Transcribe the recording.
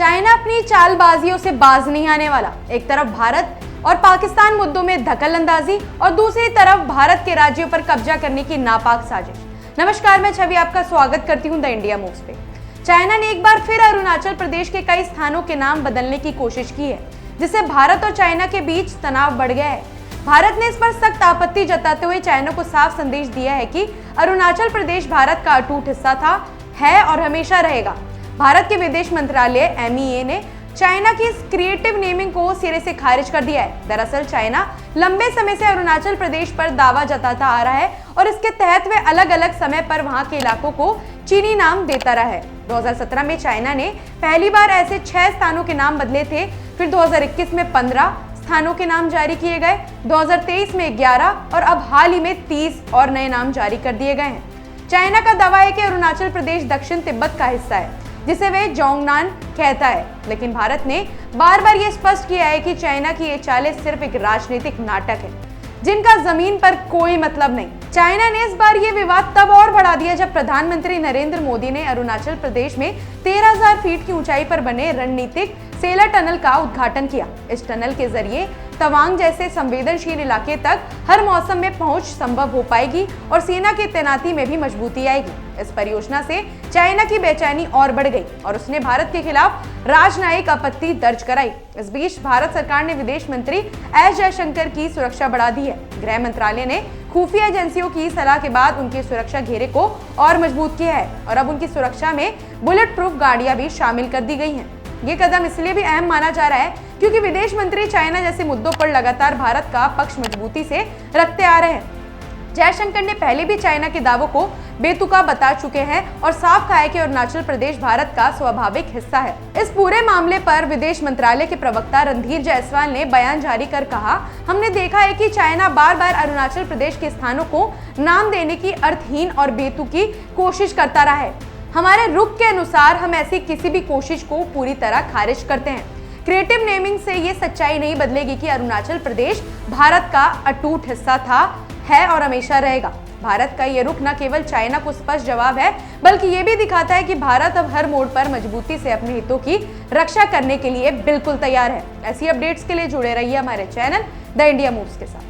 China अपनी चालबाजियों से बाज नहीं आने वाला। एक तरफ भारत और पाकिस्तान मुद्दों में दखल अंदाजी और दूसरी तरफ भारत के राज्यों पर कब्जा करने की नापाक साजिश। नमस्कार, मैं छवि आपका स्वागत करती हूं द इंडिया मूव्स पे। चाइना ने एक बार फिर अरुणाचल प्रदेश के कई स्थानों के नाम बदलने की कोशिश की है, जिससे भारत और चाइना के बीच तनाव बढ़ गया है। भारत ने इस पर सख्त आपत्ति जताते हुए चाइना को साफ संदेश दिया है कि अरुणाचल प्रदेश भारत का अटूट हिस्सा था, है और हमेशा रहेगा। भारत के विदेश मंत्रालय MEA ने चाइना की इस क्रिएटिव नेमिंग को सिरे से खारिज कर दिया है। दरअसल चाइना लंबे समय से अरुणाचल प्रदेश पर दावा जताता आ रहा है और इसके तहत वे अलग अलग समय पर वहां के इलाकों को चीनी नाम देता रहा है। 2017 में चाइना ने पहली बार ऐसे 6 स्थानों के नाम बदले थे, फिर 2021 में 15 स्थानों के नाम जारी किए गए, 2023 में 11 और अब हाल ही में 30 और नए नाम जारी कर दिए गए हैं। चाइना का दावा है कि अरुणाचल प्रदेश दक्षिण तिब्बत का हिस्सा है, जिसे वे जोंगनान कहता है, लेकिन भारत ने बार बार ये स्पष्ट किया है कि चाइना की ये चालें सिर्फ एक राजनीतिक नाटक है, जिनका जमीन पर कोई मतलब नहीं। चाइना ने इस बार ये विवाद तब और बढ़ा दिया जब प्रधानमंत्री नरेंद्र मोदी ने अरुणाचल प्रदेश में 13,000 फीट की ऊंचाई पर बने रणनीतिक सेला टनल का उद्घाटन किया। इस टनल के जरिए तवांग जैसे संवेदनशील इलाके तक हर मौसम में पहुंच संभव हो पाएगी और सेना की तैनाती में भी मजबूती आएगी। इस परियोजना से चाइना की बेचैनी और बढ़ गई और उसने भारत के खिलाफ राजनयिक आपत्ति दर्ज कराई। इस बीच भारत सरकार ने विदेश मंत्री एस जयशंकर की सुरक्षा बढ़ा दी है। गृह मंत्रालय ने खुफिया एजेंसियों की सलाह के बाद उनके सुरक्षा घेरे को और मजबूत किया है और अब उनकी सुरक्षा में बुलेट प्रूफ गाड़ियां भी शामिल कर दी गई हैं। ये कदम इसलिए भी अहम माना जा रहा है क्योंकि विदेश मंत्री चाइना जैसे मुद्दों पर लगातार भारत का पक्ष मजबूती से रखते आ रहे हैं। जयशंकर ने पहले भी चाइना के दावों को बेतुका बता चुके हैं और साफ कहा है कि अरुणाचल प्रदेश भारत का स्वाभाविक हिस्सा है। इस पूरे मामले पर विदेश मंत्रालय के प्रवक्ता रणधीर जायसवाल ने बयान जारी कर कहा, हमने देखा है कि चाइना बार बार अरुणाचल प्रदेश के स्थानों को नाम देने की अर्थहीन और बेतुकी कोशिश करता रहा है। हमारे रुख के अनुसार हम ऐसी किसी भी कोशिश को पूरी तरह खारिज करते हैं। क्रिएटिव नेमिंग से ये सच्चाई नहीं बदलेगी कि अरुणाचल प्रदेश भारत का अटूट हिस्सा था, है और हमेशा रहेगा। भारत का ये रुख न केवल चाइना को स्पष्ट जवाब है, बल्कि ये भी दिखाता है कि भारत अब हर मोड़ पर मजबूती से अपने हितों की रक्षा करने के लिए बिल्कुल तैयार है। ऐसी अपडेट्स के लिए जुड़े रहिए हमारे चैनल द इंडिया मूव्स के साथ।